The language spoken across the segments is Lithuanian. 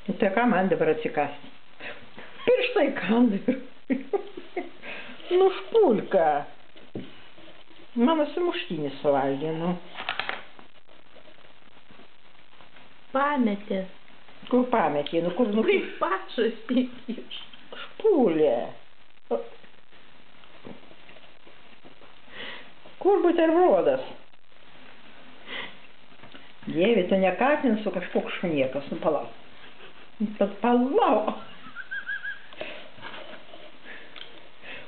Nu, tai ką man dabar atsikasti? Pirštai kanda. Nu, špulka. Mano sumuštinis suvalgė, nu. Pametė. Kur pametė? Nu, kur, nu... Kaip pašas įkiš. Špulė. Kur buterbrodas? Dieve, tu nekatins su kažkoks šuniekas, nu palauk. Tad palauk.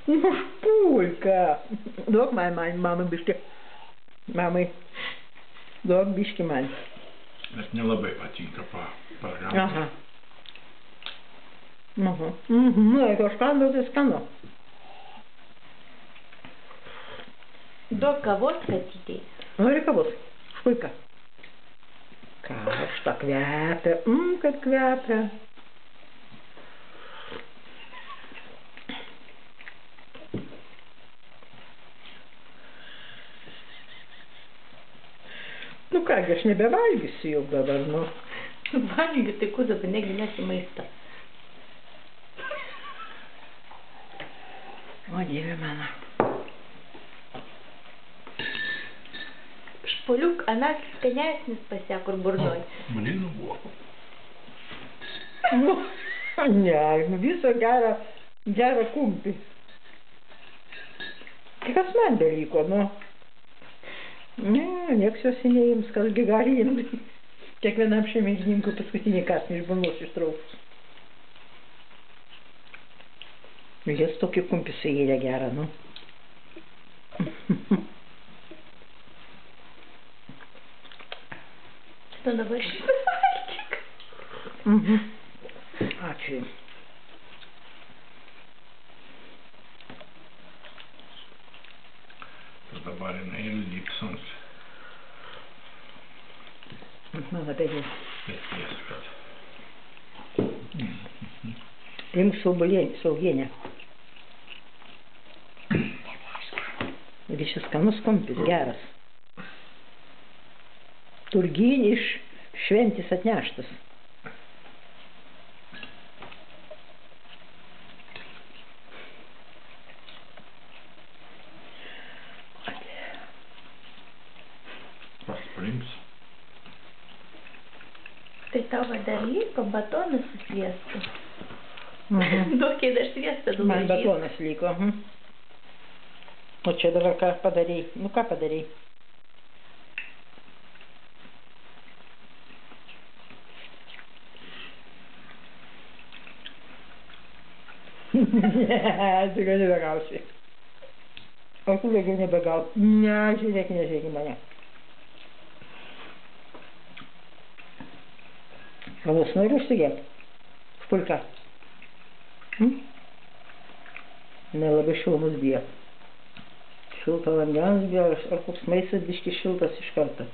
Nu, špulka. Duok mamai biškį. Mamai, duok biškį man. Nes nelabai patinka paragauti. Aha. Nu, jeigu aš skanu, tai skanu. Duok kavos katytei. Nori kavos? Špulka. Karšta kvepia. Kaip kvepia. Nu kągi, aš nebevalgysiu jau dabar, nu. Valgy, tai kur dabar negilėsi maistą. O, Dieve mano. Špoliuk, anas skanesnis pasia, kur burnoj. Blynų buvo. Nu, ne, viso gerą kumpį. Kas man beliko, nu? Ne, nieks jos neims, kasgi gali imti. Kiekvienam šeimininkui paskutinį kąsnį iš burnos ištrauks. Jis tokį kumpį suėdė gerą, nu. Tu dabar švivalgyk. Ačiū. Dabar jinai ir lips ant Mano peties. peties, kad... Imk saugienę. Ir šis skanus kumpis, geras. Turgyn iš šventės atneštas. Pasprinks. Tai tavo dar liko batonas su sviestu. Duokiai dar sviestą Man daugiau. batonas liko. O čia dabar ką padarei? Nu ką padarei? Ne, tu gal nebegausi. O tu daugiau nebegausi. Ne, žiūrėk į mane. Kavos nori užsigert? Špulka. Nelabai šilmus bijo. Šilto vandens bijo, ar koks maistas biškį šiltas iš karto.